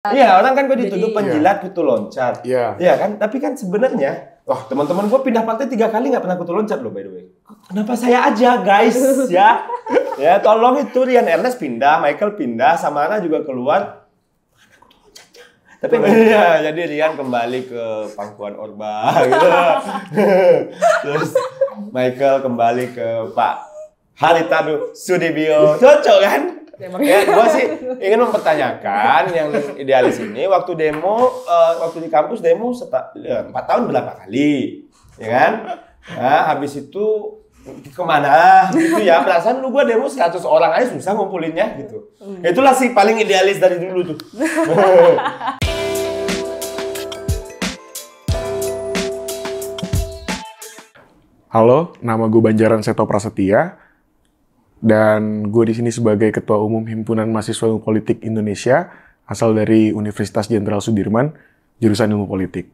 Iya, orang kan gue dituduh Jadi- penjilat kutu loncat. Iya. Iya kan? Tapi kan sebenarnya, teman-teman gue pindah partai 3 kali nggak pernah kutu loncat loh, by the way. Kenapa saya aja, guys? Ya, ya tolong itu Rian Ernest pindah, Michael pindah, Samara juga keluar. Mana kutu loncatnya? Tapi iya, jadi Rian kembali ke pangkuan Orba gitu. Terus Michael kembali ke Pak Haritanu Sudibyo. Cocok kan? Ya, gue sih ingin mempertanyakan yang idealis ini waktu demo, waktu di kampus demo 4 tahun berapa kali, ya kan? Nah, habis itu kemana gitu ya, perasaan lu gue demo 100 orang aja susah ngumpulinnya gitu. Itulah sih paling idealis dari dulu tuh. Halo, nama gue Banjaran Seto Prasetya dan gue di sini sebagai Ketua Umum Himpunan Mahasiswa Ilmu Politik Indonesia asal dari Universitas Jenderal Sudirman, jurusan Ilmu Politik.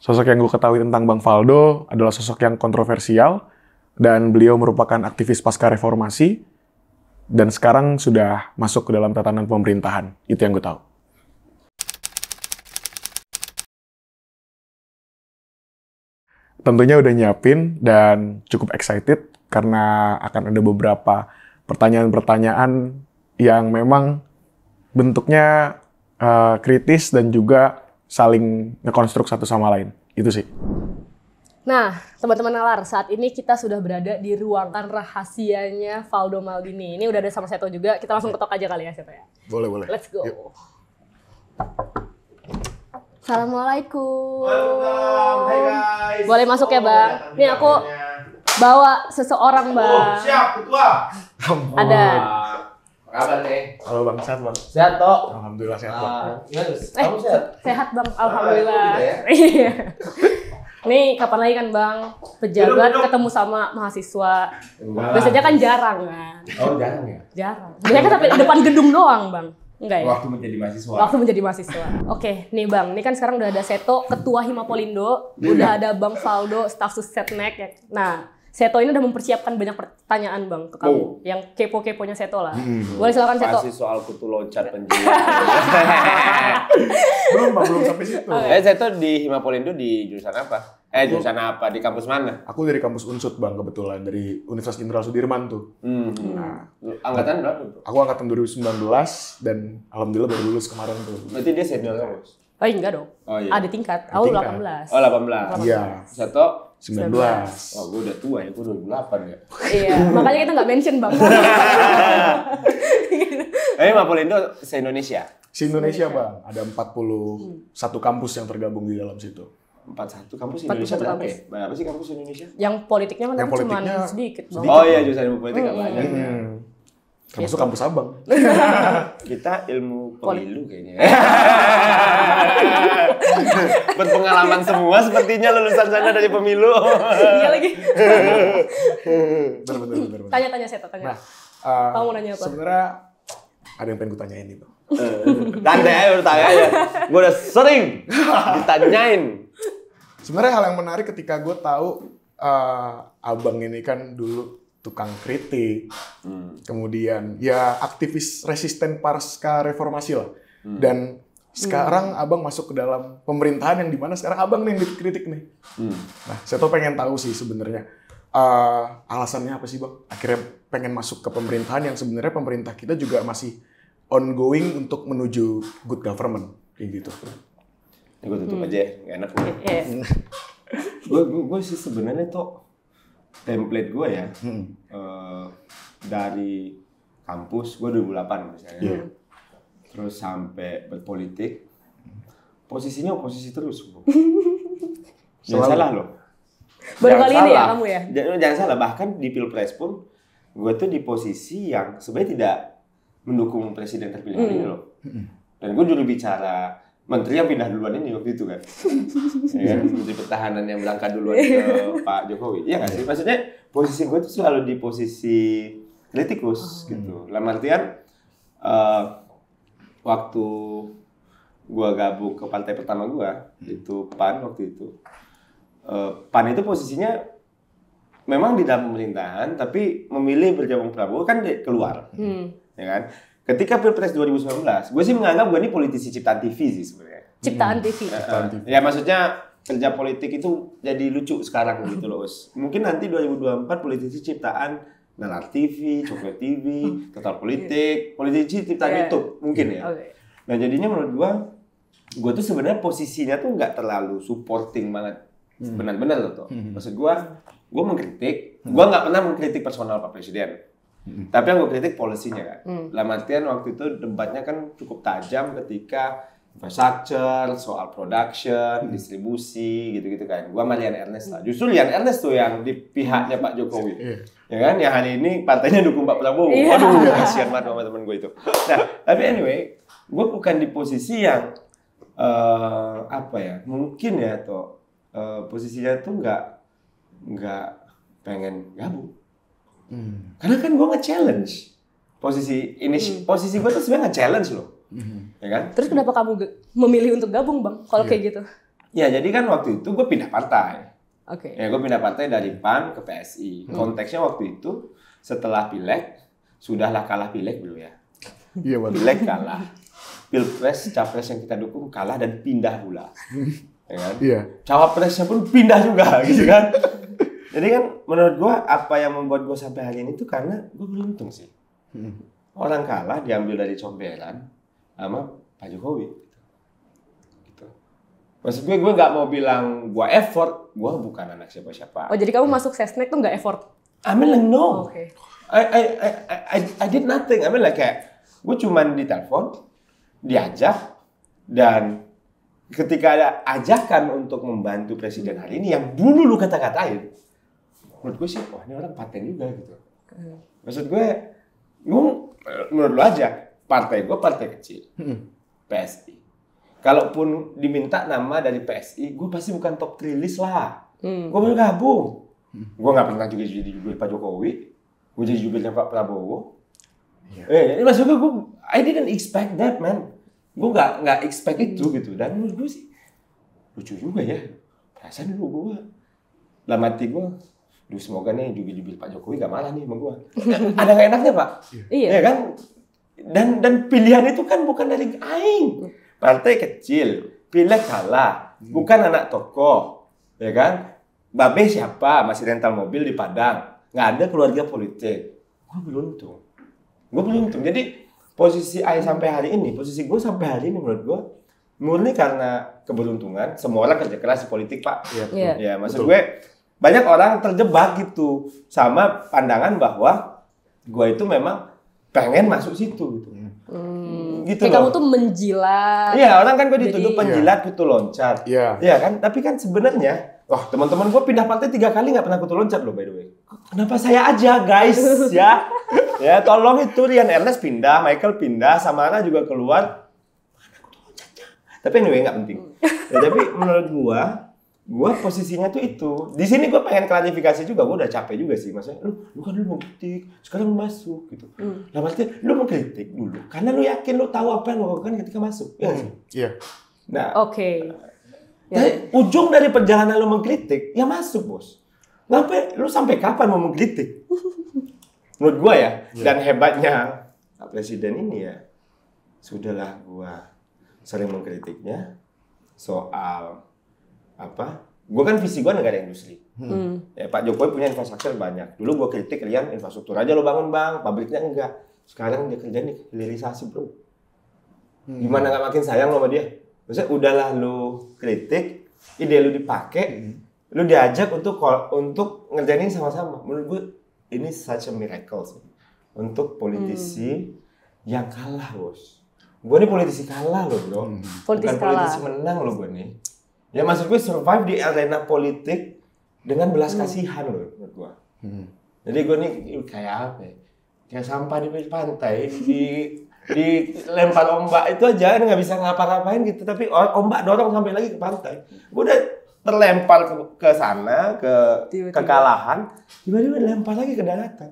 Sosok yang gue ketahui tentang Bang Faldo adalah sosok yang kontroversial dan beliau merupakan aktivis pasca reformasi dan sekarang sudah masuk ke dalam tatanan pemerintahan. Itu yang gue tahu. Tentunya udah nyiapin dan cukup excited karena akan ada beberapa pertanyaan-pertanyaan yang memang bentuknya kritis dan juga saling ngekonstruk satu sama lain. Itu sih. Nah, teman-teman nalar, saat ini kita sudah berada di ruangan rahasianya Faldo Maldini. Ini udah ada sama Seto juga, kita langsung ketok aja kali ya Seto ya. Boleh, boleh. Let's go. Yuk. Assalamualaikum. Waalaikumsalam, hai guys. Boleh masuk ya Bang? Nih aku bawa seseorang Bang. Siap, ketua. Ada. Apa kabar nih? Halo Bang, sehat Bang? Sehat toh? Alhamdulillah sehat Bang. Gimana? Kamu sehat? Sehat Bang, alhamdulillah. gitu ya? Iya. Nih kapan lagi kan Bang, pejabat Duduk. ketemu sama mahasiswa. Enggak. Biasanya kan jarang kan. Oh, jarang ya? Jarang. Biasanya kan sampai depan gedung doang Bang. Enggak ya? Waktu menjadi mahasiswa. Waktu menjadi mahasiswa. Oke, nih Bang, ini kan sekarang udah ada Seto, Ketua Himapolindo, udah ada Bang Faldo, staf Sussetnek ya. Nah, Seto ini udah mempersiapkan banyak pertanyaan Bang ke kamu, yang kepo-keponya Seto lah. Boleh silakan Seto. Masih soal kutu loncat penjilat. Belum sampai situ. Seto di Himapolindo di jurusan apa? Jurusan apa? Di kampus mana? Aku dari kampus Unsut Bang kebetulan, dari Universitas Jenderal Sudirman tuh. Nah, Angkatan berapa tuh? aku angkatan 2019 dan alhamdulillah baru lulus kemarin tuh. Berarti dia senior kamu? Oh enggak dong. Oh iya. Ada tingkat. Aku tingkat. 18. Oh 18. Iya, Seto? 19. Oh gue udah tua ya, gue 2008 ya. Iya, makanya kita nggak mention Bang. Himapolindo se-Indonesia? Se-Indonesia Bang, ada 41 kampus yang tergabung di dalam situ. 41 kampus 41 Indonesia berapa kampus. ya? Berapa sih kampus Indonesia? Yang politiknya kan Yang tapi cuma politiknya sedikit Bang. Oh iya, jurusan ilmu politik nggak banyak ya. Termasuk kampus Abang. Kita ilmu pemilu kayaknya. Berpengalaman semua sepertinya lulusan sana dari pemilu. Iya lagi. Bener. Tanya-tanya Seto, tanya. Nah, Kamu mau nanya apa? sebenarnya ada yang pengen gue tanyain nih Bang. Santai aja bertanya aja. Gue udah sering ditanyain. Sebenarnya hal yang menarik ketika gue tahu Abang ini kan dulu tukang kritik, kemudian ya aktivis resisten pasca reformasi lah. Dan sekarang Abang masuk ke dalam pemerintahan yang dimana sekarang Abang nih yang dikritik nih. Nah, saya tuh pengen tahu sih sebenarnya alasannya apa sih Bang? Akhirnya pengen masuk ke pemerintahan yang sebenarnya pemerintah kita juga masih ongoing untuk menuju good government kayak gitu. Ini gue tutup aja, nggak enak gue. Iya. Gue sih sebenarnya tuh template gue ya dari kampus gue 2008 misalnya, terus sampai berpolitik, posisinya oposisi terus. Jangan salah loh. Baru Jangan kali ini ya salah. kamu ya? Jangan salah, bahkan di pilpres pun gue tuh di posisi yang sebenarnya tidak mendukung presiden terpilih ini loh. Dan gue juru bicara menteri yang pindah duluan ini waktu itu kan. Ya kan, Menteri Pertahanan yang berangkat duluan ke Pak Jokowi. Iya nggak sih? Maksudnya posisi gue tuh selalu di posisi kritikus gitu. Dalam artian waktu gue gabung ke partai pertama gue, itu PAN waktu itu. PAN itu posisinya memang di dalam pemerintahan, tapi memilih bergabung Prabowo kan keluar, ya kan? Ketika Pilpres 2019, gue sih menganggap gue ini politisi ciptaan TV sih sebenarnya. Ciptaan TV. Ya maksudnya kerja politik itu jadi lucu sekarang gitu loh, Us. Mungkin nanti 2024 politisi ciptaan Nalar TV, Coklat TV, Total Politik, politisi ciptaan YouTube mungkin ya. Nah jadinya menurut gue tuh sebenarnya posisinya tuh nggak terlalu supporting banget, benar-benar loh. Maksud gue mengkritik, gue nggak pernah mengkritik personal Pak Presiden. Tapi yang gue kritik polisinya kan. Dalam artian waktu itu debatnya kan cukup tajam ketika infrastructure, soal production, distribusi, gitu-gitu kan. Gua sama Rian Ernest lah. Justru Rian Ernest tuh yang di pihaknya Pak Jokowi. Ya kan? Yang hari ini partainya dukung Pak Prabowo. Waduh, kasihan banget sama temen gue itu. Nah, tapi anyway, gue bukan di posisi yang apa ya? Mungkin ya toh posisinya tuh nggak pengen gabung. Karena kan gue nge-challenge posisi ini, posisi gue tuh sebenarnya nge-challenge loh, ya kan? Terus kenapa kamu memilih untuk gabung, Bang? Kalau kayak gitu? Ya jadi kan waktu itu gue pindah partai. Oke. Ya gue pindah partai dari PAN ke PSI. Konteksnya waktu itu setelah pileg, sudahlah kalah pileg dulu ya. Iya betul. Pileg kalah, pilpres, capres yang kita dukung kalah dan pindah pula, ya kan? Iya. Cawapresnya pun pindah juga, gitu kan? Jadi kan menurut gue apa yang membuat gue sampai hari ini tuh karena gue beruntung sih. Orang kalah diambil dari comberan sama Pak Jokowi. Gitu. Maksud gue nggak mau bilang gue effort, gue bukan anak siapa-siapa. Oh jadi kamu masuk Sesnek tuh nggak effort? I mean like no. Okay. I did nothing. I mean like kayak gue cuman ditelepon, diajak, dan ketika ada ajakan untuk membantu presiden hari ini yang dulu lu kata-katain, menurut gue sih, wah ini orang paten juga gitu. Maksud gue menurut lu aja, partai gue partai kecil, PSI. Kalaupun diminta nama dari PSI, gue pasti bukan top 3 list lah. Gue baru gabung. Gue nggak pernah juga jadi jubir Pak Jokowi, gue jadi jubirnya Pak Prabowo. Ini maksud gue, I didn't expect that, man. Gue nggak expect itu gitu. Dan menurut gue sih, lucu juga ya. Perasaan dulu gue, dalam hati gue, duh semoga nih jubir-jubir Pak Jokowi gak marah nih sama gue. Ada gak enaknya Pak? Iya. Ya kan? Dan pilihan itu kan bukan dari aing. Partai kecil, pileg kalah, bukan anak tokoh, ya kan? Babe siapa? Masih rental mobil di Padang. Nggak ada keluarga politik. Gue beruntung. Jadi posisi aing sampai hari ini, posisi gue sampai hari ini menurut gue murni karena keberuntungan. Semua orang kerja keras di politik Pak. Iya. Ya maksud gue banyak orang terjebak gitu sama pandangan bahwa gue itu memang pengen masuk situ gitu. Gitu kayak loh. kamu tuh menjilat. Iya, orang kan gue dituduh Jadi- penjilat, kutu loncat. Iya. Iya kan? Tapi kan sebenarnya, wah teman-teman gue pindah partai 3 kali nggak pernah kutu loncat loh by the way. Kenapa saya aja guys ya? Ya tolong itu Rian Ernest pindah, Michael pindah, Samara juga keluar. Mana kutu loncatnya? Tapi anyway nggak penting. Ya, tapi menurut gue posisinya tuh itu. Di sini gue pengen klarifikasi juga, gue udah capek juga sih. Maksudnya, lu kan lu mau kritik, sekarang lu masuk gitu. Nah maksudnya, lu mau kritik dulu, karena lu yakin lu tahu apa yang lu lakukan ketika masuk. Ya nggak sih? Iya. Nah, Oke. dari ujung dari perjalanan lu mengkritik, ya masuk bos. Ngapain? Lu sampai kapan mau mengkritik? Menurut gue ya, dan hebatnya Pak Presiden ini ya, sudahlah gue sering mengkritiknya soal apa? Gue kan visi gue negara industri. Ya, Pak Jokowi punya infrastruktur banyak. Dulu gue kritik Rian, infrastruktur aja lo bangun bang, pabriknya enggak. Sekarang dia kerja nih hilirisasi bro. Gimana nggak makin sayang lo sama dia? Maksudnya udahlah lo kritik, ide lo dipakai, lo diajak untuk ngerjain ini sama-sama. Menurut gue ini such a miracle sih untuk politisi yang kalah bos. Gue nih politisi kalah loh bro. Politisi Bukan kalah. politisi menang loh gue nih. Ya maksud gue survive di arena politik dengan belas kasihan loh menurut gue. Jadi gue nih kayak apa ya? Kayak sampah di pantai, di lempar ombak itu aja nggak bisa ngapa-ngapain gitu. Tapi ombak dorong sampai lagi ke pantai. Gue udah terlempar ke sana, ke Tiba-tiba. kekalahan. Tiba-tiba dilempar lagi ke daratan.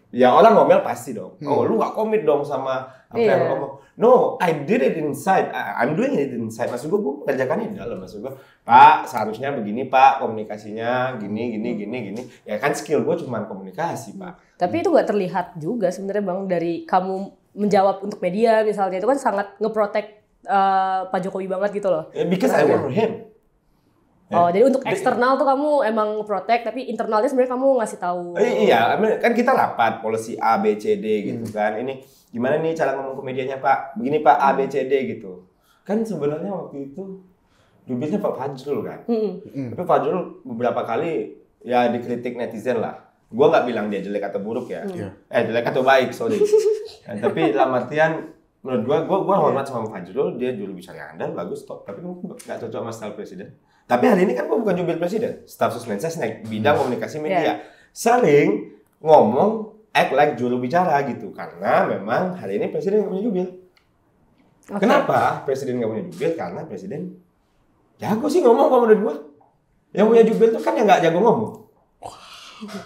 Ya orang ngomel pasti dong. Oh, lu nggak komit dong sama apa yang lu ngomong. No, I did it inside. I'm doing it inside. Maksud gue kerjakannya di dalam. Maksud gue, Pak, seharusnya begini Pak, komunikasinya gini. Ya kan skill gue cuma komunikasi Pak. Tapi itu nggak terlihat juga sebenarnya Bang dari kamu menjawab untuk media misalnya itu kan sangat nge-protect Pak Jokowi banget gitu loh. Because I work for him. Oh, jadi untuk eksternal tuh kamu emang protect, tapi internalnya sebenarnya kamu ngasih tahu. Iya, kan kita rapat policy A, B, C, D gitu kan. Ini gimana nih cara ngomong ke medianya Pak? Begini Pak, A, B, C, D gitu. Kan sebenarnya waktu itu jubirnya Pak Fajrul kan. Tapi Fajrul beberapa kali ya dikritik netizen lah. Gua nggak bilang dia jelek atau buruk ya. Jelek atau baik, sorry. Tapi dalam artian menurut gua hormat sama Fajrul, dia juru bicara yang andal, bagus, top. Tapi gua nggak cocok sama style presiden. Tapi hari ini kan gue bukan jubir presiden, staf Susmensesnek, bidang komunikasi media. Sering ngomong, act like juru bicara gitu. Karena memang hari ini presiden nggak punya jubir. Kenapa presiden nggak punya jubir? Karena presiden jago sih ngomong kalau menurut gue. Yang punya jubir tuh kan yang nggak jago ngomong.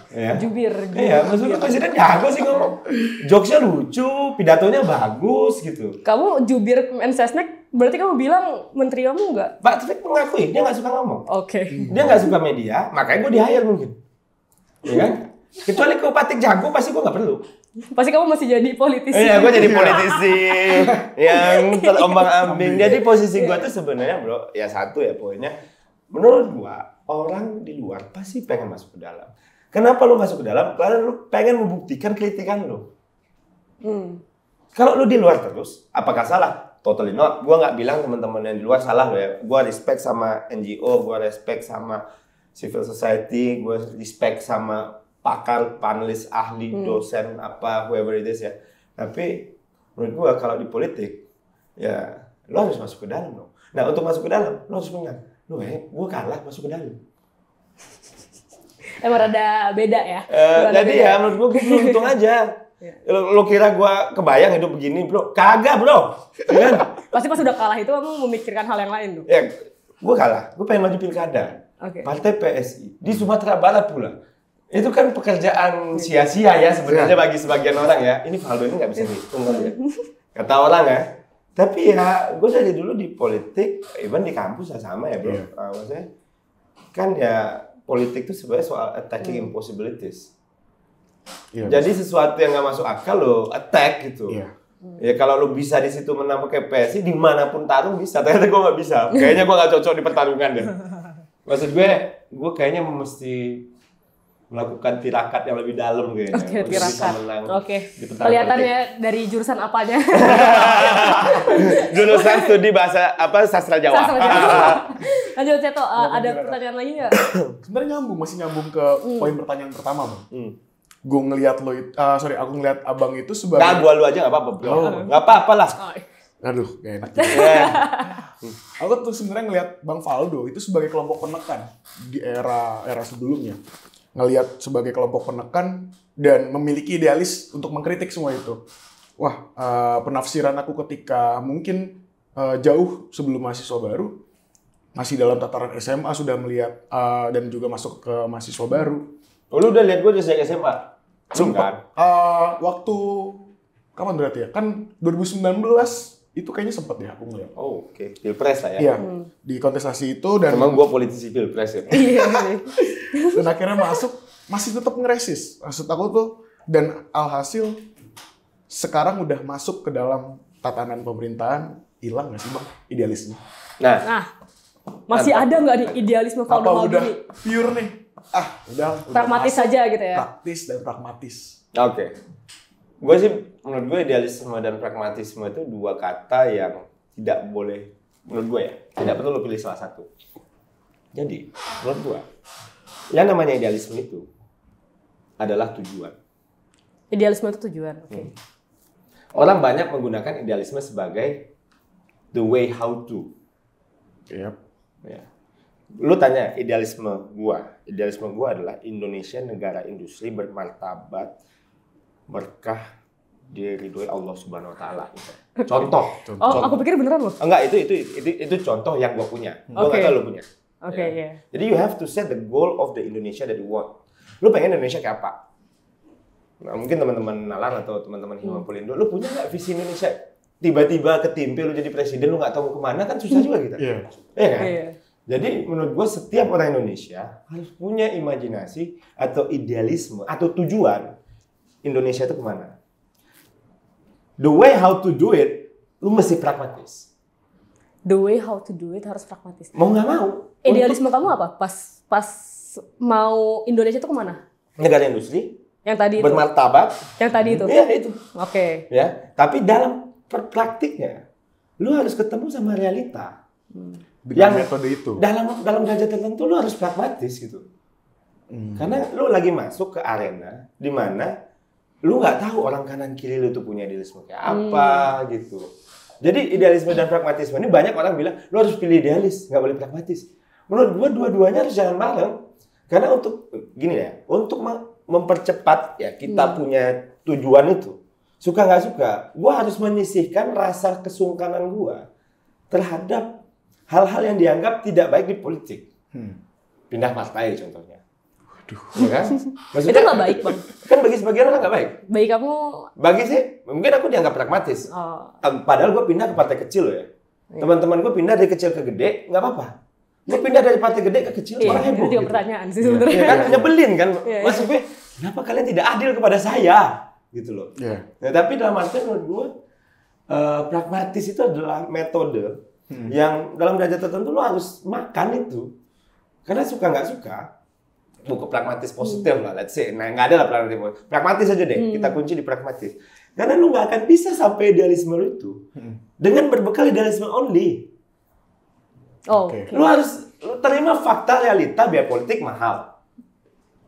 Ya. Jubir. Iya, maksudnya presiden jago sih ngomong. Jokesnya lucu, pidatonya bagus gitu. Kamu jubir Mensesnek, berarti kamu bilang menteri kamu nggak? Pak Taufik mengakui dia nggak suka ngomong. Oke. Dia nggak suka media, makanya gue di-hire mungkin. Iya kan? Kecuali ke Patik jago, pasti gue nggak perlu. Pasti kamu masih jadi politisi. Iya, gue jadi politisi yang terombang-ambing. Jadi posisi gue tuh sebenarnya bro, ya satu ya poinnya. Menurut gue, orang di luar pasti pengen masuk ke dalam. Kenapa lu masuk ke dalam? Karena lu pengen membuktikan kritikan lu. Kalau lu di luar terus, apakah salah? Totally not. Gue nggak bilang teman-teman yang di luar salah loh ya. Gue respect sama NGO, gue respect sama civil society, gue respect sama pakar, panelis, ahli, dosen, apa, whoever it is ya. Tapi menurut gue kalau di politik, ya lu harus masuk ke dalam dong. Nah untuk masuk ke dalam, lu harus menang. Gue kalah masuk ke dalam. Emang rada beda ya? Jadi beda. Ya menurut gue beruntung aja. Lo kira gue kebayang hidup begini bro? Kagak bro. Kan? Pasti pas udah kalah itu kamu memikirkan hal yang lain tuh? Ya, gue kalah. Gue pengen maju pilkada. Partai PSI. Di Sumatera Barat pula. Itu kan pekerjaan sia-sia ya sebenarnya bagi sebagian orang ya. Ini Valdo ini nggak bisa dihitung ya. Kata orang ya. Tapi ya gue dari dulu di politik, even di kampus ya sama ya bro. Maksudnya kan ya politik itu sebenarnya soal attacking impossibilities. Jadi sesuatu yang nggak masuk akal lo attack gitu. Ya kalau lo bisa di situ menang pakai PSI dimanapun tarung bisa. Ternyata gue nggak bisa. Kayaknya gue nggak cocok di pertarungan deh. Maksud gue kayaknya mesti melakukan tirakat yang lebih dalam kayaknya. Oke, tirakat. Oke. Kelihatannya dari jurusan apanya? Jurusan studi bahasa apa sastra Jawa. Sastra Jawa. Lanjut Seto, ada pertanyaan lagi nggak? Sebenarnya masih nyambung ke poin pertanyaan pertama, Bang. Gue ngelihat aku ngelihat abang itu sebagai. Nah, gua lu aja nggak apa-apa, bro. Nggak apa-apa lah. Aduh, gak enak. Aku tuh sebenarnya ngelihat Bang Valdo itu sebagai kelompok penekan di era sebelumnya. Ngelihat sebagai kelompok penekan dan memiliki idealis untuk mengkritik semua itu. Wah, penafsiran aku ketika mungkin jauh sebelum mahasiswa baru, masih dalam tataran SMA sudah melihat dan juga masuk ke mahasiswa baru. Oh, lu udah lihat gue sejak SMA? Sempat. Waktu kapan berarti ya? Kan 2019 itu kayaknya sempat ya aku ngeliat. Oh, oke. Pilpres lah ya. Iya, di kontestasi itu dan emang gue politisi pilpres ya. Dan akhirnya masih tetap ngeresis. Maksud aku tuh dan alhasil sekarang udah masuk ke dalam tatanan pemerintahan, hilang nggak sih Bang idealisme? Nah, masih ada nggak nih idealisme Valdo Maldini? Udah pure nih? Udah pragmatis saja gitu ya. Praktis dan pragmatis. Oke. Gue sih menurut gue idealisme dan pragmatisme itu dua kata yang tidak boleh menurut gue ya, tidak perlu lo pilih salah satu. Jadi, menurut gue yang namanya idealisme itu adalah tujuan. Idealisme itu tujuan. Oke. Orang banyak menggunakan idealisme sebagai the way how to. Yep. Ya. Lu tanya idealisme gua adalah Indonesia negara industri bermartabat, berkah, diridhoi Allah Subhanahu wa taala. Contoh. Aku pikir beneran loh. Enggak, itu contoh yang gua punya. Gua enggak tahu lu punya. Oke, ya. Jadi you have to set the goal of the Indonesia that you want. Lu pengen Indonesia kayak apa? Nah, mungkin teman-teman Nalar atau teman-teman Himapolindo, lu punya nggak visi Indonesia? Tiba-tiba ketimpe lu jadi presiden, lu nggak tahu mau kemana, kan susah juga kita. Iya kan? Iya. Jadi menurut gue setiap orang Indonesia harus punya imajinasi atau idealisme atau tujuan Indonesia itu kemana. The way how to do it, lu mesti pragmatis. The way how to do it harus pragmatis. Mau nggak mau. Idealisme kamu apa? Pas mau Indonesia itu kemana? Negara industri. Yang tadi itu. Bermartabat. Yang tadi itu. Iya itu. Oke. Ya, tapi dalam praktiknya, lu harus ketemu sama realita. Dengan metode itu. Dalam derajat tertentu lu harus pragmatis gitu. Karena lu lagi masuk ke arena di mana lu nggak tahu orang kanan kiri lu tuh punya idealisme kayak apa gitu. Jadi idealisme dan pragmatisme ini banyak orang bilang lu harus pilih idealis, nggak boleh pragmatis. Menurut gua dua-duanya harus jalan bareng. Karena untuk gini ya, untuk mempercepat ya kita punya tujuan itu, suka nggak suka, gua harus menyisihkan rasa kesungkanan gua terhadap hal-hal yang dianggap tidak baik di politik. Pindah partai contohnya. Waduh. Ya kan? Maksudnya, itu nggak baik, Bang. Kan bagi sebagian orang nggak baik. Bagi kamu? Bagi sih, mungkin aku dianggap pragmatis. Padahal gue pindah ke partai kecil loh ya. Teman-teman gue pindah dari kecil ke gede, nggak apa-apa. Gue pindah dari partai gede ke kecil, malah heboh. Itu juga gitu. pertanyaan sih sebenarnya. Ya kan? Nyebelin kan? Maksud gue, kenapa kalian tidak adil kepada saya? Gitu loh. Nah, tapi dalam artian menurut gue, pragmatis itu adalah metode yang dalam derajat tertentu lo harus makan itu. Karena suka nggak suka, buku pragmatis positif lah, let's say. Nah, nggak ada lah pragmatis positif. Pragmatis aja deh, kita kunci di pragmatis. Karena lu nggak akan bisa sampai idealisme lu itu dengan berbekal idealisme only. Lu harus terima fakta realita biaya politik mahal.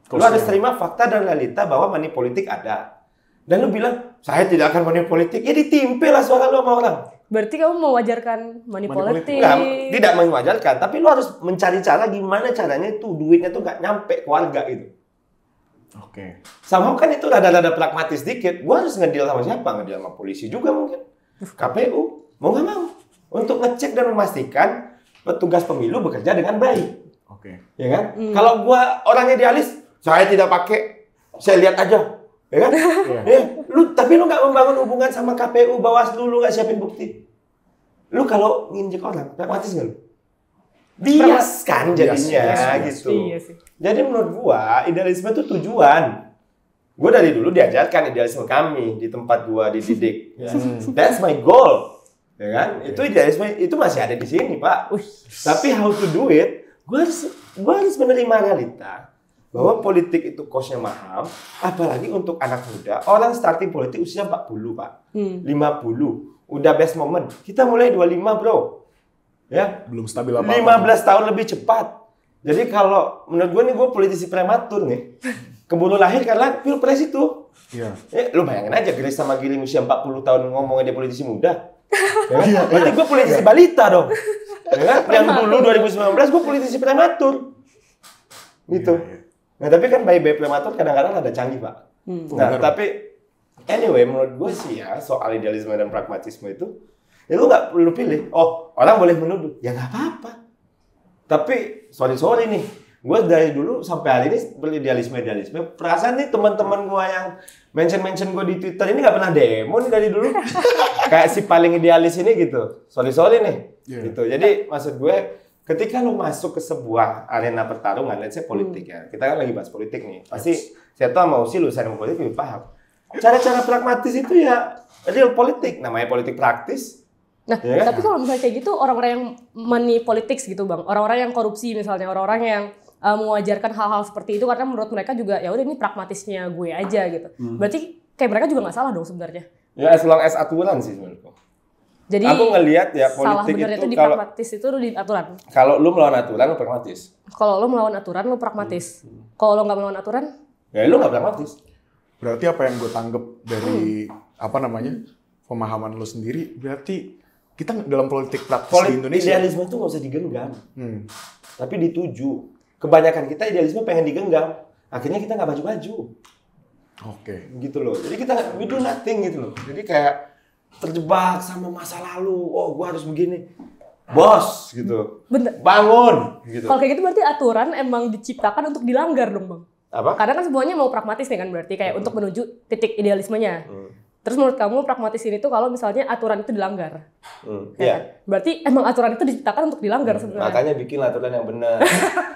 Lu harus terima fakta dan realita bahwa money politik ada. Dan lu bilang, saya tidak akan money politik, ya ditimpe lah suara lu sama orang. Berarti kamu mewajarkan money politik? Nah, tidak mewajarkan, tapi lu harus mencari cara gimana caranya itu duitnya tuh nggak nyampe ke warga gitu. Oke. Sama kan itu rada-rada pragmatis dikit. Gua harus ngedeal sama siapa? Ngedeal sama polisi juga mungkin. KPU, mau nggak mau. Untuk ngecek dan memastikan petugas pemilu bekerja dengan baik. Oke. Ya kan? Kalau gua orangnya idealis, saya tidak pakai, saya lihat aja. Ya kan? Tapi lu nggak membangun hubungan sama KPU, Bawaslu, lu nggak siapin bukti. Lu kalau nginjek orang, pragmatis nggak lu? Bias kan jadinya gitu. Iya sih. Jadi menurut gua, idealisme itu tujuan. Gua dari dulu diajarkan idealisme kami di tempat gua dididik. That's my goal. Ya kan? Itu idealisme itu masih ada di sini, Pak. Tapi how to do it, gua harus menerima realita bahwa politik itu cost-nya mahal, apalagi untuk anak muda. Orang starting politik usia 40, Pak. 50. Udah best moment. Kita mulai 25, Bro. Ya. Belum stabil apa-apa. 15 tahun lebih cepat. Jadi kalau menurut gue nih, gue politisi prematur nih. Keburu lahir karena pilpres itu. Iya. Lu bayangin aja, Grace sama Giring usia 40 tahun ngomongnya dia politisi muda. Ya kan? Berarti gue politisi balita dong. Ya kan? Yang dulu 2019 gue politisi prematur. Gitu. Nah, tapi kan bayi-bayi prematur kadang-kadang ada canggih, Pak. Nah, tapi anyway, menurut gue sih ya, soal idealisme dan pragmatisme itu, ya lu nggak perlu pilih. Oh, orang boleh menuduh. Ya nggak apa-apa. Tapi, sorry nih, gue dari dulu sampai hari ini beridealisme. Perasaan nih teman-teman gue yang mention gue di Twitter ini nggak pernah demo nih dari dulu. Kayak si paling idealis ini gitu. Sorry nih. Gitu. Jadi, maksud gue, ketika lu masuk ke sebuah arena pertarungan, let's say politik ya. Kita kan lagi bahas politik nih. Pasti saya tahu mau sih lulusan politik lebih paham. Cara-cara pragmatis itu ya real politik. Namanya politik praktis. Nah, ya kan? Tapi kalau misalnya kayak gitu, orang-orang yang money politics gitu, Bang. Orang-orang yang korupsi misalnya, orang-orang yang mewajarkan hal-hal seperti itu karena menurut mereka juga ya udah ini pragmatisnya gue aja gitu. Berarti kayak mereka juga nggak salah dong sebenarnya. Ya as long as aturan sih menurutku. Jadi aku ngelihat ya politik itu di pragmatis itu di aturan. Kalau lu melawan aturan lu pragmatis. Kalau lu melawan aturan lu pragmatis. Kalau lu nggak melawan aturan? Ya lu nggak pragmatis. Berarti apa yang gue tanggap dari pemahaman lu sendiri? Berarti kita dalam politik praktis di Indonesia. Idealisme itu nggak usah digenggam, tapi dituju. Kebanyakan kita idealisme pengen digenggam, akhirnya kita nggak maju-maju. Oke. Gitu loh. Jadi kita we do nothing gitu loh. Jadi kayak terjebak sama masa lalu. Oh, gua harus begini. Bos, gitu. Bener. Bangun, gitu. Kalau kayak gitu berarti aturan emang diciptakan untuk dilanggar dong, Bang. Apa? Karena kan semuanya mau pragmatis nih kan berarti kayak untuk menuju titik idealismenya. Terus menurut kamu pragmatis ini tuh kalau misalnya aturan itu dilanggar. Iya. Berarti emang aturan itu diciptakan untuk dilanggar sebenarnya. Makanya bikin aturan yang benar.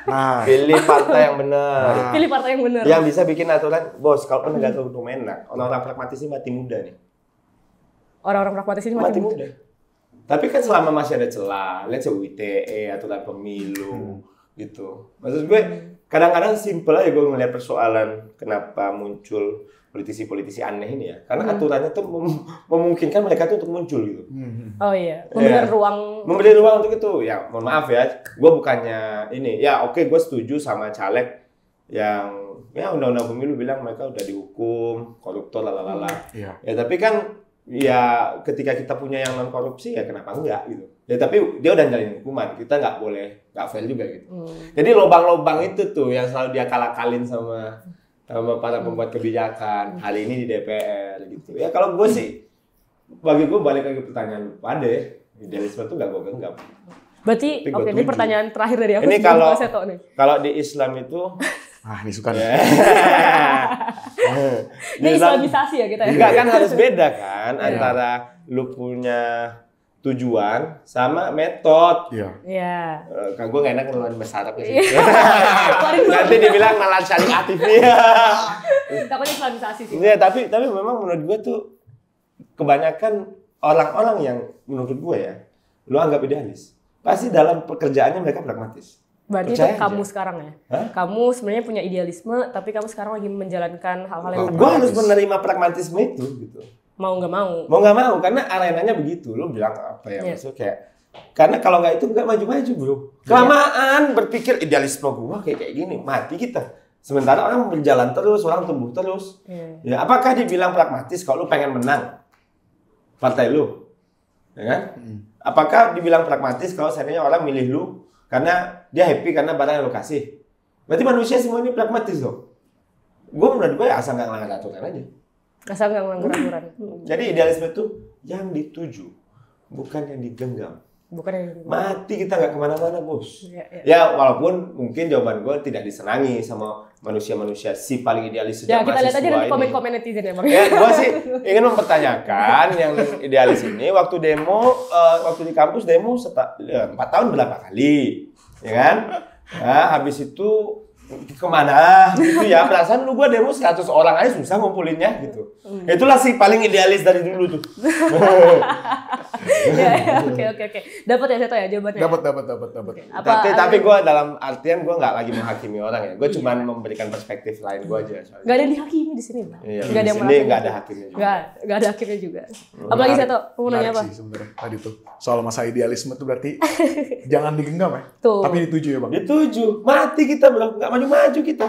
Nah, Pilih partai yang benar. Pilih partai yang benar. Yang bisa bikin aturan, bos, kalau penegak hukum enak, orang-orang pragmatis ini mati muda nih. Orang-orang pragmatis ini Mati muda. Tapi kan selama masih ada celah, let's say UITE, aturan pemilu, gitu. Maksud gue, kadang-kadang simpel aja gue ngeliat persoalan kenapa muncul politisi-politisi aneh ini ya. Karena aturannya tuh memungkinkan mereka tuh untuk muncul gitu. Oh iya, memberikan ruang. Memberi ruang untuk itu. Ya, mohon maaf ya, gue bukannya ini. Ya oke, gue setuju sama caleg yang ya undang-undang pemilu bilang mereka udah dihukum, koruptor, lalala. iya. Ya tapi kan ya ketika kita punya yang non korupsi ya kenapa enggak gitu. Ya tapi dia udah nyalain hukuman, kita nggak fair juga gitu. Jadi lobang-lobang itu tuh yang selalu dia kalah-kalin sama para pembuat kebijakan. Hari ini di DPR gitu. Ya kalau gue sih, bagi gue balik lagi pertanyaan pada idealisme tuh gak gue genggam. Berarti Tapi gua oke, ini tuju. pertanyaan terakhir dari aku. Ini sebelum kalau ke Seto nih. kalau di Islam itu Ini suka nih. Ini islamisasi ya kita ya. enggak kan harus beda kan antara lu punya tujuan sama metode. Iya. Iya. Kan gue gak enak ngeluarin bahasa Arab sih. Keluarin dulu. Nanti dibilang nalar syariatif nih. Takutnya islamisasi sih. Iya, tapi memang menurut gue tuh kebanyakan orang-orang yang menurut gue ya, lu anggap idealis, pasti dalam pekerjaannya mereka pragmatis. Berarti Percaya itu kamu aja. sekarang ya? Hah? Kamu sebenarnya punya idealisme, tapi kamu sekarang lagi menjalankan hal-hal yang Gue harus menerima pragmatisme itu gitu. mau nggak mau. Mau nggak mau, karena arenanya begitu. Lu bilang apa ya, Iya. maksudnya kayak, karena kalau nggak itu nggak maju-maju bro. Kelamaan berpikir idealisme gua kayak gini, mati kita. Sementara orang berjalan terus, orang tumbuh terus. Iya. Ya, apakah dibilang pragmatis kalau lu pengen menang partai lu? Ya kan? Apakah dibilang pragmatis kalau seandainya orang milih lu karena dia happy karena barang yang lu kasih? Berarti manusia semua ini pragmatis dong. Menurut gue asal nggak ngelanggar aturan aja. Asal nggak melanggar aturan. Jadi idealisme itu yang dituju, bukan yang digenggam. Bukan yang Mati kita nggak kemana-mana bos. Iya, iya. Ya walaupun mungkin jawaban gue tidak disenangi sama manusia-manusia si paling idealis Ya sejak kita lihat aja mahasiswa nanti ini. komen-komen netizen ya bang. Ya gue sih ingin mempertanyakan yang idealis ini waktu demo, waktu di kampus demo 4 tahun berapa kali, ya kan? Nah, habis itu kemana gitu ya, perasaan lu gua demo 100 orang aja susah ngumpulinnya gitu. Itulah si paling idealis dari dulu tuh. Ya, oke. Dapat ya Seto ya jawabannya. Dapat. Apa? Tapi gua dalam artian gua nggak lagi menghakimi orang ya, gua cuma memberikan perspektif lain gua aja. Nggak ada yang dihakimi di sini bang. Iya, Nggak ada yang di sini merasa nggak gitu. ada hakimnya juga. Nggak ada hakimnya juga. Apalagi Seto, kamu nanya Menarik apa? sih sebenarnya tadi tuh soal masa idealisme tuh berarti jangan digenggam ya. Tuh. Tapi dituju ya bang. Dituju, mati kita bro, nggak maju-maju kita.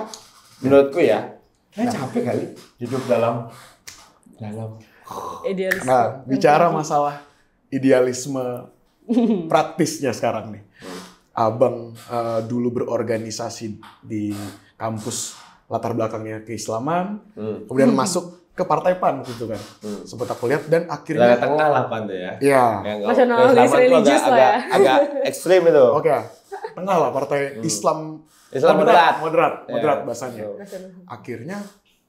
Menurutku ya, capek kali hidup dalam Idealis. Nah, bicara masalah idealisme praktisnya sekarang nih. Abang dulu berorganisasi di kampus latar belakangnya keislaman, kemudian masuk ke Partai PAN gitu kan. Sempat aku lihat dan akhirnya tengah lah Pande ya. ya, Nasionalis religius lah ya. Agak ekstrim itu. oke. Tengah lah Partai Islam Islam moderat Ya. bahasanya. Akhirnya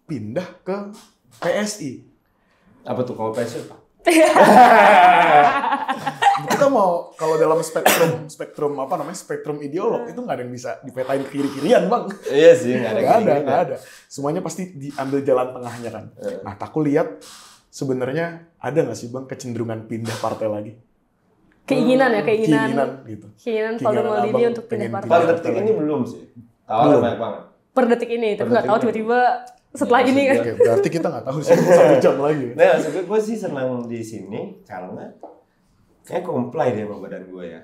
pindah ke PSI. Apa tuh kalau PSI Pak? Kita mau kalau dalam spektrum apa namanya spektrum ideolog itu nggak ada yang bisa dipetain kiri-kirian bang. Iya sih, nggak ada. Nggak ada. Semuanya pasti diambil jalan tengahnya kan. Nah, aku lihat sebenarnya ada nggak sih bang kecenderungan pindah partai lagi? Keinginan Gitu. Keinginan Valdo Keinginan Maldini abang untuk pindah pengen partai. Pada detik ini belum sih. Tawaran banyak banget. Per detik ini, tapi Per nggak tahu detik ini. tiba-tiba setelah ini kan. Oke, berarti kita nggak tahu sih 1 jam lagi. Nah, maksud gue sih senang di sini karena kayak comply dia sama badan gue ya.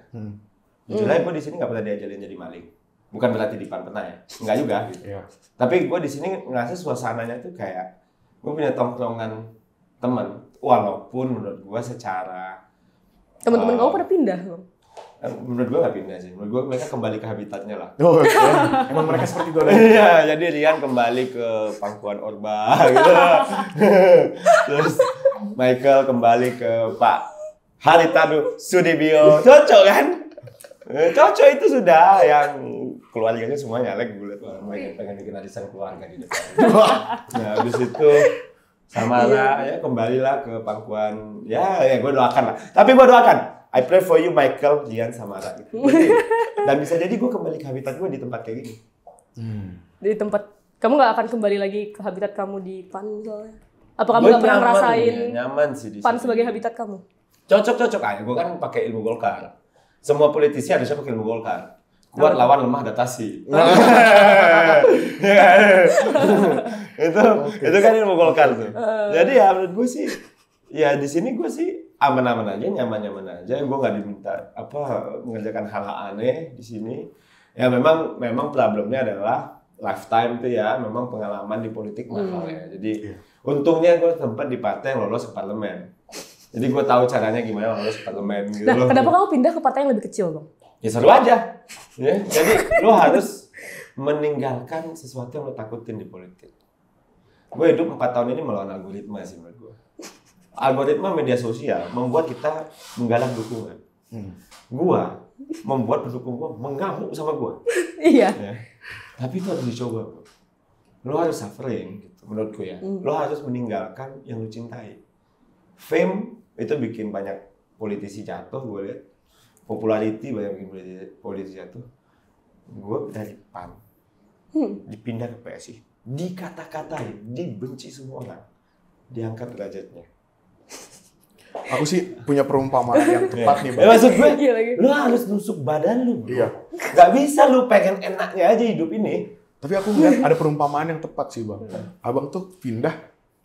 Jujur aja gue di sini nggak pernah diajarin jadi maling. Bukan berarti di PAN pernah ya, nggak juga gitu. Iya. Tapi gue di sini ngerasa suasananya tuh kayak gue punya tongkrongan teman, walaupun menurut gue secara Teman-teman kamu pada pindah bang. menurut gue nggak pindah sih. Menurut gue mereka kembali ke habitatnya lah. Oh, ya. Emang mereka seperti itu ada. Iya, jadi Rian kembali ke pangkuan Orba gitu. Terus Michael kembali ke Pak Haritanu Sudibyo. Cocok kan? Cocok itu sudah yang keluarganya semua nyalek, gue liat orang pengen bikin arisan keluarga di depan. Nah habis itu Samara ya kembalilah ke pangkuan, ya gue doakan lah. Tapi gue doakan, I pray for you Michael, Dian, Samara gitu. Jadi, dan bisa jadi gue kembali ke habitat gue di tempat kayak gini. Di tempat, kamu nggak akan kembali lagi ke habitat kamu di PAN misalnya? Apa kamu nggak pernah ngerasain nyaman sih di PAN sini. sebagai habitat kamu? Cocok aja, gue kan pakai ilmu Golkar. Semua politisi harusnya pakai ilmu Golkar. Kuat lawan, lemah adaptasi. itu kan ilmu Golkar tuh. Jadi ya menurut gue sih, ya di sini gue sih aman-aman aja, nyaman-nyaman aja. Gue nggak diminta mengerjakan hal-hal aneh di sini. Ya memang problemnya adalah lifetime tuh ya, memang pengalaman di politik mahal ya. Jadi untungnya gue sempat di partai yang lolos ke parlemen. Jadi gue tahu caranya gimana lolos ke parlemen gitu. Nah, kenapa kamu pindah ke partai yang lebih kecil, Bang? Ya seru aja. Ya, jadi lo harus meninggalkan sesuatu yang lo takutin di politik. Gue hidup 4 tahun ini melawan algoritma sih menurut gue. Algoritma media sosial membuat kita menggalang dukungan. Gue membuat pendukung gue mengamuk sama gue. Iya. Ya. Tapi itu harus dicoba, bro. Lo harus suffering, gitu, menurutku ya. Lo harus meninggalkan yang lo cintai. Fame itu bikin banyak politisi jatuh, gue lihat. Popularity banyak bikin politisi jatuh. Gue dari PAN, dipindah ke PSI, dikata-katain, dibenci semua orang, diangkat derajatnya. Aku sih punya perumpamaan yang tepat nih, Bang. Ya, maksud gue, Iya lagi. lo harus nusuk badan lo. Iya. Gak bisa lo pengen enaknya aja hidup ini. Tapi aku ngeliat ada perumpamaan yang tepat sih, Bang. Abang tuh pindah,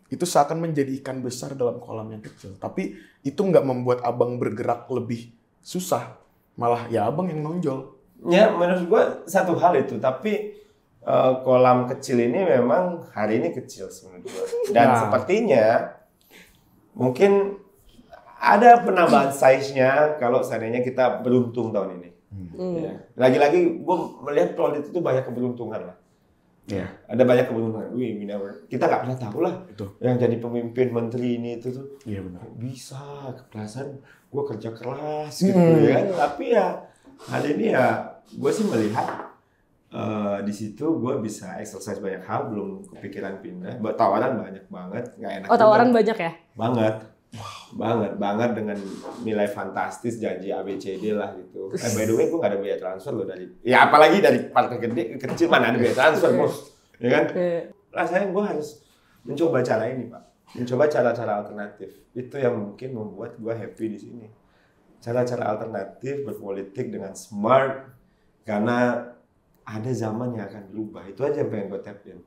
itu seakan menjadi ikan besar dalam kolam yang kecil. Tapi itu nggak membuat abang bergerak lebih susah. Malah ya abang yang nonjol. Ya, menurut gue satu hal itu. Tapi kolam kecil ini memang hari ini kecil sih menurut gue. Dan sepertinya mungkin ada penambahan size-nya kalau seandainya kita beruntung tahun ini. Ya. Lagi-lagi gue melihat politik itu banyak keberuntungan lah. Iya. Ada banyak keberuntungan. Kita nggak pernah tahu lah. Itu. Yang jadi pemimpin menteri ini itu tuh. Iya benar. Bisa, perasaan gue kerja keras gitu ya. Tapi ya hal ini ya gue sih melihat di situ gue bisa exercise banyak hal, belum kepikiran pindah. Tawaran banyak banget, nggak enak. Oh, tawaran banyak ya? Banget. Banget dengan nilai fantastis, janji ABCD lah gitu. By the way, gue nggak ada biaya transfer loh dari, ya apalagi dari partai gede kecil mana ada biaya transfer, bos, ya kan? Rasanya gue harus mencoba cara ini, Pak, mencoba cara-cara alternatif. Itu yang mungkin membuat gue happy di sini. Cara-cara alternatif berpolitik dengan smart, karena ada zaman yang akan berubah. Itu aja yang pengen gue tapin.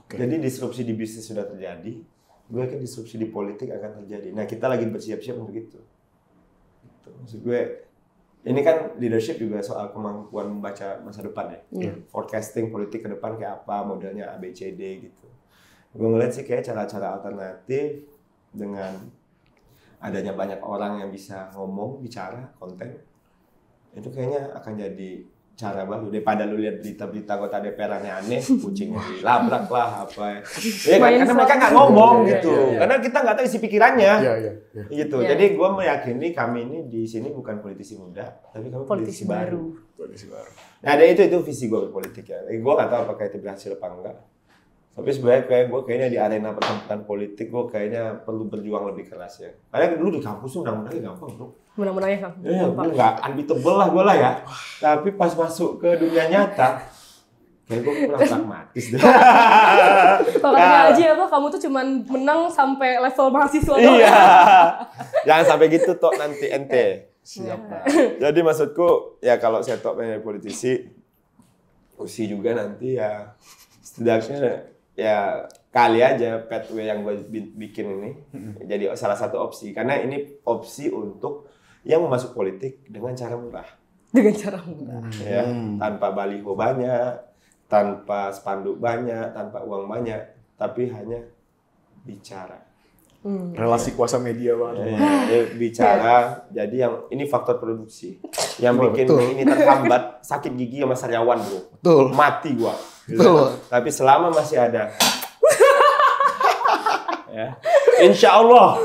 Jadi disrupsi di bisnis sudah terjadi. Gue yakin disrupsi di politik akan terjadi. Nah, kita lagi bersiap-siap untuk itu. Maksud gue, ini kan leadership juga soal kemampuan membaca masa depan ya. Forecasting politik ke depan kayak apa, modelnya ABCD gitu. Gue ngeliat sih kayak cara-cara alternatif dengan adanya banyak orang yang bisa ngomong, bicara, konten. Itu kayaknya akan jadi cara baru daripada lu lihat berita-berita kota DPR aneh, kucingnya dilabrak lah apa ya kan, karena mereka nggak ngomong gitu, karena kita nggak tahu isi pikirannya gitu. Jadi gue meyakini kami ini di sini bukan politisi muda, tapi kami politisi baru. Nah, ada itu visi gue berpolitik ya. Gue nggak tahu apakah itu berhasil apa enggak, tapi sebenarnya gue kayaknya di arena pertempuran politik gue kayaknya perlu berjuang lebih keras ya. Karena dulu di kampus tuh undang-undangnya gampang bro. Menang-menangnya Kang. Iya, gue nggak unbeatable lah gue lah ya. Tapi pas masuk ke dunia nyata, kayak gue kurang pragmatis deh. Pokoknya aja apa, kamu tuh cuman menang sampai level mahasiswa doang. Iya. Jangan sampai gitu toh nanti ente. Siap, Pak. Jadi maksudku ya kalau saya tok pengen politisi, usi juga nanti ya setidaknya ya kali aja pathway yang gue bikin ini jadi salah satu opsi, karena ini opsi untuk yang mau masuk politik dengan cara murah. Dengan cara murah. Ya, tanpa baliho banyak, tanpa spanduk banyak, tanpa uang banyak, tapi hanya bicara. Relasi kuasa media banget. Bicara, jadi yang ini faktor produksi. Yang bikin ini terhambat, sakit gigi sama sariawan bro. Betul. Mati gua. Betul. Tapi selama masih ada ya, insya Allah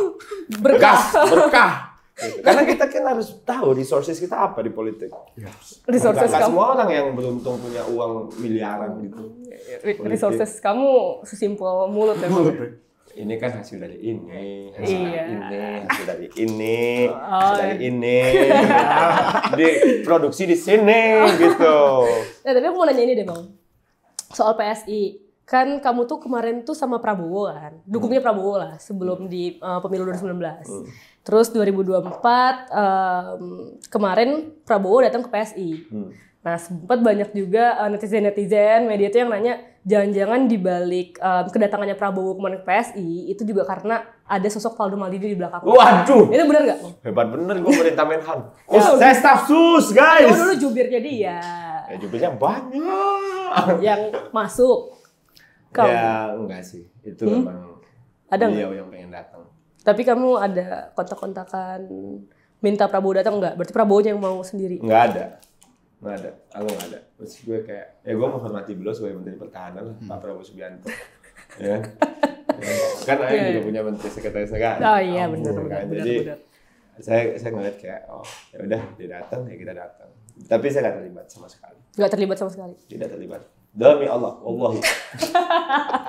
berkah Gitu. Karena kita kan harus tahu resources kita apa di politik. Resources Nggak kamu, semua orang yang beruntung punya uang miliaran gitu. resources kamu sesimpel mulut ya. Bang? Ini kan hasil dari ini, Iya. hasil dari ini, hasil dari ini, diproduksi di sini gitu. Nah, tapi aku mau nanya ini deh Bang, soal PSI. Kan kamu tuh kemarin tuh sama Prabowo kan, dukungnya Prabowo lah sebelum di pemilu 2019. Terus 2024 kemarin Prabowo datang ke PSI. Nah sempat banyak juga netizen media itu yang nanya jangan-jangan dibalik kedatangannya Prabowo kemarin ke PSI itu juga karena ada sosok Valdo Maldini di belakang. Waduh, Itu benar nggak? hebat bener gue merintah Menhan. Saya staf sus guys. Kamu dulu jubirnya dia Jubirnya banyak. yang masuk. Kamu. Ya enggak sih, itu memang Ada beliau yang pengen datang. Tapi kamu ada kontak-kontakan minta Prabowo datang nggak? Berarti Prabowo yang mau sendiri? Nggak ada. Aku nggak ada. Terus gue kayak, gue menghormati beliau sebagai Menteri Pertahanan lah, Pak Prabowo Subianto. Ya. Kan Ayah juga punya Menteri Sekretaris Negara. Oh iya benar. Jadi saya ngeliat kayak, ya udah dia datang, ya kita datang. Tapi saya nggak terlibat sama sekali. Nggak terlibat sama sekali? Tidak terlibat. Demi Allah, wallahi.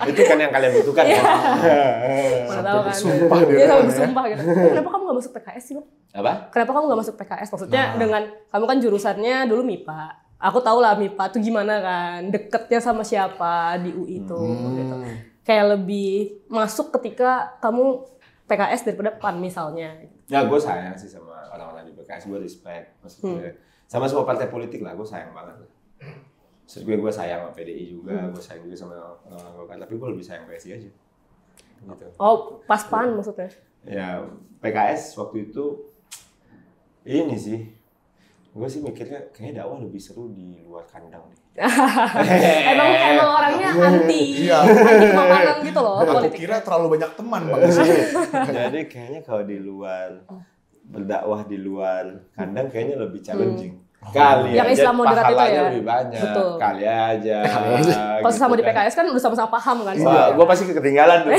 Itu kan yang kalian butuhkan. Iya. Kan? Mana tahu kan? bersumpah dia Iya sampai orangnya. bersumpah gitu. Kenapa kamu nggak masuk PKS sih Bang? Apa? Kenapa kamu nggak masuk PKS? Maksudnya dengan kamu kan jurusannya dulu MIPA. Aku tahu lah MIPA tuh gimana kan, deketnya sama siapa di UI itu. Gitu. Kayak lebih masuk ketika kamu PKS daripada PAN misalnya. Ya gue sayang sih sama orang-orang di PKS, gue respect. Maksudnya sama semua partai politik lah, gue sayang banget. Terus gue sayang sama PDI juga, gue sayang juga sama orang-orang Golkar, tapi gue lebih sayang PSI aja. Gitu. Oh, pas PAN maksudnya? Ya PKS waktu itu ini sih, gue sih mikirnya kayaknya dakwah lebih seru di luar kandang deh. emang orangnya anti Iya. kemapanan gitu loh Aku politik. kira terlalu banyak teman Bang. Jadi kayaknya kalau di luar berdakwah di luar kandang kayaknya lebih challenging. Kali Yang aja Islam moderat itu pahalanya ya? lebih banyak. Betul. Kali aja. Kalau sama di kan. PKS kan udah sama-sama paham kan. Wah, gue pasti ketinggalan tuh.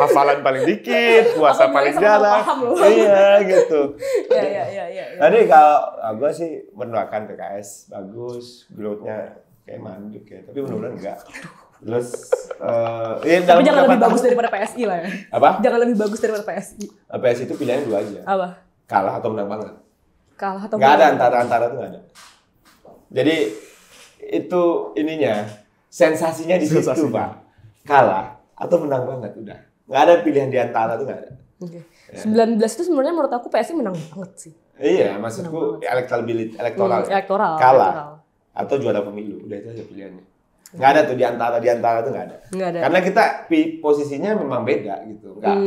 Hafalan paling dikit, puasa Aku paling sama-sama jarang. paham loh. Iya gitu. Iya. Tadi kalau gue sih mendoakan PKS bagus, growth-nya kayak mandek ya. Tapi mudah-mudahan enggak. Terus, Tapi jangan lebih bagus daripada PSI lah ya. Apa? Jangan lebih bagus daripada PSI. PSI itu pilihannya dua aja. Apa? Kalah atau menang banget. Kalah atau Nggak ada menang? antara tuh nggak ada. Jadi itu ininya sensasinya di situ Sensasinya. Pak. Kalah atau menang banget udah. Nggak ada pilihan di antara tuh nggak ada. Oke. 19 itu sebenarnya menurut aku PSI menang banget sih. Iya, maksudku elektoral Elektoral. kalah elektoral. atau juara pemilu udah itu aja pilihannya. Nggak ada tuh di antara tuh nggak ada. Nggak ada. Karena kita posisinya memang beda gitu. Nggak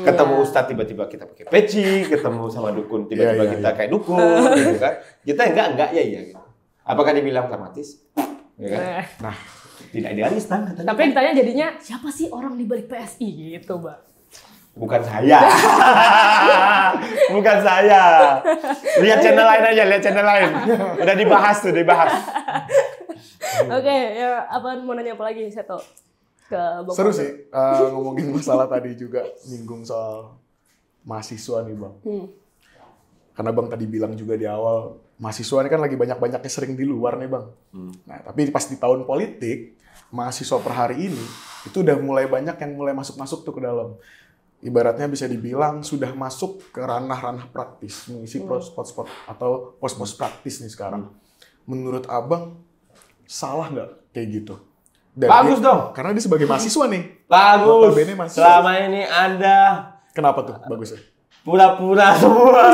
ketemu ustadz tiba-tiba kita pakai peci, ketemu sama dukun tiba-tiba Iya, kita iya. kayak dukun gitu kan. Kita enggak ya iya gitu. Apakah dibilang pragmatis? Ya kan? Nah, tidak idealis kan katanya. Tapi yang ditanya jadinya siapa sih orang di balik PSI gitu, Mbak? Bukan saya. Bukan saya. Lihat channel lain aja, lihat channel lain. Udah dibahas. Oke, ya apa mau nanya apa lagi, Seto? Ke Bang Seru Faldo. sih ngomongin masalah tadi juga nyinggung soal mahasiswa nih Bang. Karena Bang tadi bilang juga di awal mahasiswa ini kan lagi banyak-banyaknya sering di luar nih Bang. Nah tapi pas di tahun politik mahasiswa per hari ini itu udah mulai banyak yang mulai masuk tuh ke dalam. Ibaratnya bisa dibilang sudah masuk ke ranah-ranah praktis, mengisi spot-spot atau pos-pos praktis nih sekarang. Menurut Abang salah nggak kayak gitu? Dan Bagus dong. Karena dia sebagai mahasiswa nih. Bagus. Notabene mahasiswa. Selama ini Anda Kenapa tuh bagusnya? pura-pura semua.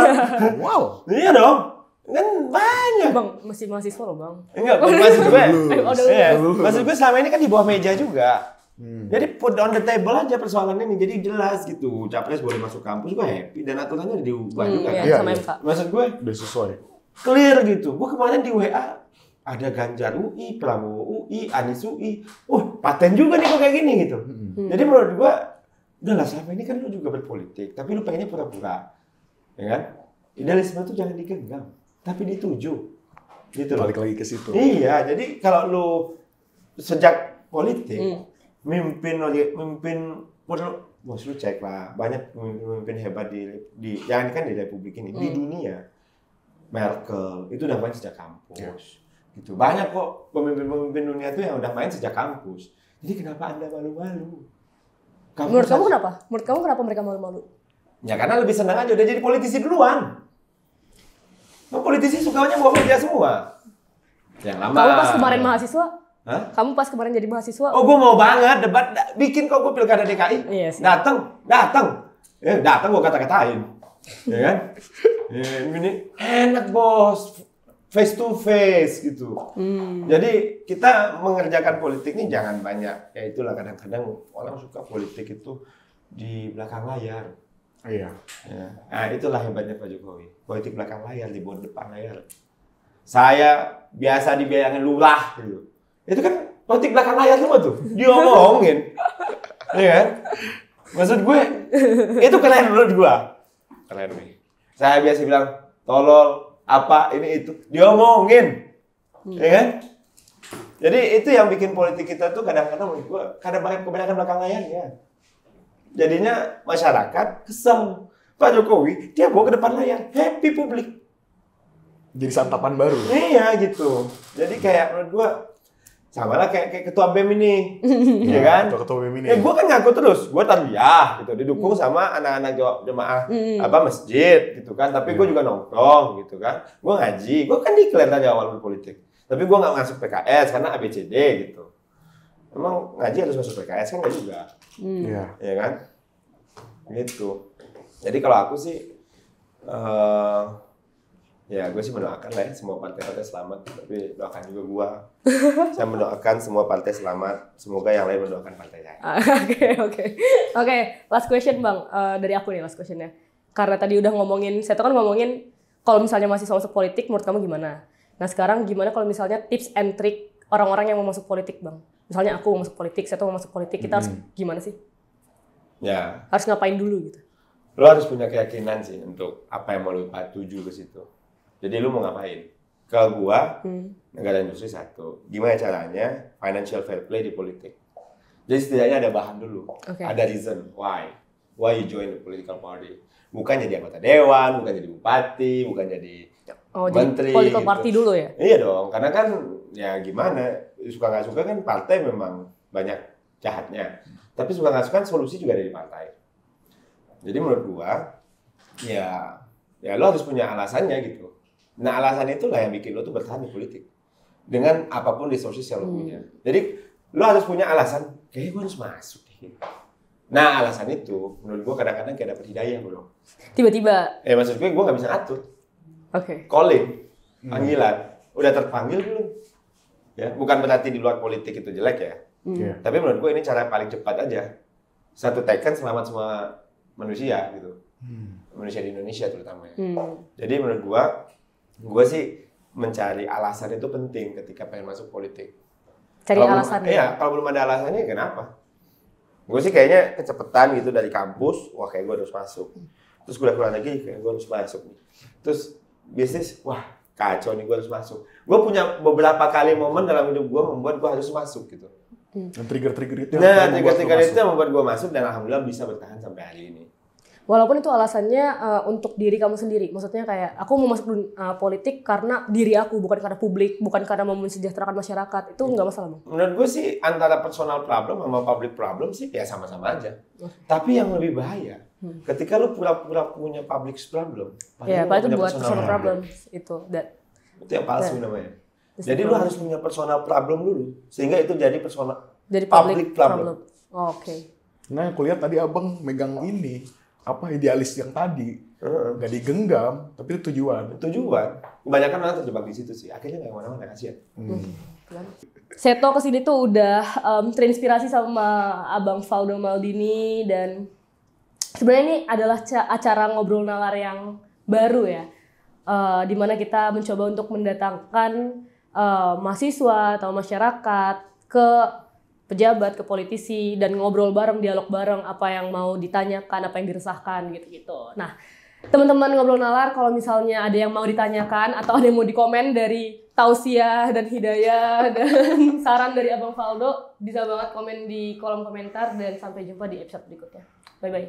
Wow. Iya dong. Kan banyak. Bang, masih mahasiswa loh, Bang. Enggak, maksud gue. Oh, udah Iya, dulu. maksud gue selama ini kan di bawah meja juga. Jadi put on the table aja persoalan ini, jadi jelas gitu. Capres boleh masuk kampus, gue happy dan aturannya diubah juga kan. Iya, sama iya. MK. Maksud gue Udah sesuai. clear gitu. Gue kemarin di WA ada Ganjar UI, Prabowo UI, Anies UI. Paten juga nih kok kayak gini gitu. Jadi menurut gue, udahlah selama ini kan lu juga berpolitik, tapi lu pengennya pura-pura, ya kan? Idealisme tuh jangan digenggam, tapi dituju. Gitu loh. Balik lagi ke situ. Iya, jadi kalau lu sejak politik mimpin Bos lu cek lah, banyak pemimpin hebat di jangan kan di Republik ini, di dunia. Merkel itu udah main sejak kampus. Gitu. Banyak kok pemimpin-pemimpin dunia itu yang udah main sejak kampus. Jadi kenapa Anda malu-malu? Menurut kamu kenapa? Menurut kamu kenapa mereka malu-malu? Ya karena lebih senang aja udah jadi politisi duluan. Politisi sukanya bawa media semua. Yang lama. Kamu pas kemarin mahasiswa? Hah? Kamu pas kemarin jadi mahasiswa? Oh, gue mau banget debat. Bikin kok gue pilkada DKI. Iya sih. Datang. Ya, datang gue kata-katain. Ya kan? Ini enak bos. Face to face gitu. Jadi kita mengerjakan politik ini jangan banyak. Ya itulah kadang-kadang orang suka politik itu di belakang layar. Iya. Ya. Nah, itulah hebatnya Pak Jokowi. Politik belakang layar, di bawah depan layar. Saya biasa dibayangin lurah gitu. Itu kan politik belakang layar semua tuh. Diomongin. Iya kan? Maksud gue, itu keren menurut gue. Keren nih. Saya biasa bilang, tolol, apa, ini, itu. Diomongin. Iya kan? Jadi itu yang bikin politik kita tuh kadang-kadang menurut gue, kebanyakan belakang layarnya. Jadinya masyarakat kesel. Pak Jokowi, dia bawa ke depan layar. Happy publik. Jadi santapan baru. Iya gitu. Jadi kayak menurut gua sama lah kayak ketua BEM ini. Iya kan? Ketua BEM ini. Gua kan ngaku terus, gua tarbiyah gitu, didukung sama anak-anak jemaah masjid gitu kan. Tapi gua juga nongkrong gitu kan. Gua ngaji, gua kan declare dari awal berpolitik. Tapi gua nggak masuk PKS karena ABCD gitu. Emang ngaji harus masuk PKS kan nggak juga. Iya. Iya kan? Gitu. Jadi kalau aku sih ya gue sih mendoakan lah ya semua partai-partai selamat, tapi doakan juga gue. Saya mendoakan semua partai selamat, semoga yang lain mendoakan partai saya. Oke, last question Bang, dari aku nih last questionnya. Karena tadi udah ngomongin, saya tuh kan ngomongin kalau misalnya masih masuk politik, menurut kamu gimana? Nah sekarang gimana kalau misalnya tips and trick orang-orang yang mau masuk politik Bang? Misalnya aku mau masuk politik, saya tuh mau masuk politik, kita harus gimana sih? Ya. Harus ngapain dulu gitu? Lo harus punya keyakinan sih untuk apa yang mau lo tuju ke situ. Jadi lu mau ngapain? Kalau gua, negara industri satu. Gimana caranya financial fair play di politik? Jadi setidaknya ada bahan dulu. Ada reason why you join the political party. Bukan jadi anggota dewan, bukan jadi bupati, bukan jadi menteri. Jadi political party dulu ya? Iya dong, karena kan ya gimana, suka nggak suka kan partai memang banyak jahatnya. Tapi suka nggak suka kan solusi juga dari partai. Jadi menurut gua, ya lo harus punya alasannya gitu. Nah alasan itulah yang bikin lo tuh bertahan di politik. Dengan apapun resources yang lo punya. Jadi lo harus punya alasan, kayaknya gue harus masuk. Nah alasan itu menurut gue kadang-kadang kayak dapet hidayah bro. Tiba-tiba? Maksud gue gak bisa atur. Calling, panggilan. Udah terpanggil belum? Ya, bukan berarti di luar politik itu jelek ya. Tapi menurut gue ini cara paling cepat aja. Satu tekan selamat semua manusia gitu. Manusia di Indonesia terutama ya. Jadi menurut gue sih mencari alasan itu penting ketika pengen masuk politik. Cari alasannya? Iya, kalau belum ada alasannya kenapa? Gue sih kayaknya kecepetan gitu dari kampus, wah kayak gue harus masuk. Terus gue keluar lagi, kayak gue harus masuk nih. Terus bisnis, wah kacau nih gue harus masuk. Gue punya beberapa kali momen dalam hidup gue membuat gue harus masuk gitu. Dan trigger-trigger itu yang membuat gue masuk dan alhamdulillah bisa bertahan sampai hari ini. Walaupun itu alasannya untuk diri kamu sendiri. Maksudnya kayak aku mau masuk politik karena diri aku, bukan karena publik, bukan karena mau mensejahterakan masyarakat. Itu nggak masalah, Bang? Menurut gue sih antara personal problem sama public problem sih ya sama-sama aja. Tapi yang lebih bahaya, ketika lu pura-pura punya public problem. Ya, itu buat personal problem. Itu yang palsu namanya. Jadi lu harus punya personal problem dulu, sehingga itu jadi public problem. Oke. Nah, aku lihat tadi abang megang ini. Apa idealis yang tadi nggak digenggam tapi itu tujuan kebanyakan orang terjebak di situ sih akhirnya nggak kemana-mana kasihan. Seto kesini tuh udah terinspirasi sama Abang Valdo Maldini dan sebenarnya ini adalah acara ngobrol nalar yang baru ya, dimana kita mencoba untuk mendatangkan mahasiswa atau masyarakat ke pejabat, ke politisi, dan ngobrol bareng, dialog bareng, apa yang mau ditanyakan, apa yang diresahkan, gitu-gitu. Nah, teman-teman ngobrol nalar, kalau misalnya ada yang mau ditanyakan, atau ada yang mau dikomen dari tausiah dan hidayah dan saran dari Abang Faldo, bisa banget komen di kolom komentar dan sampai jumpa di episode berikutnya. Bye bye.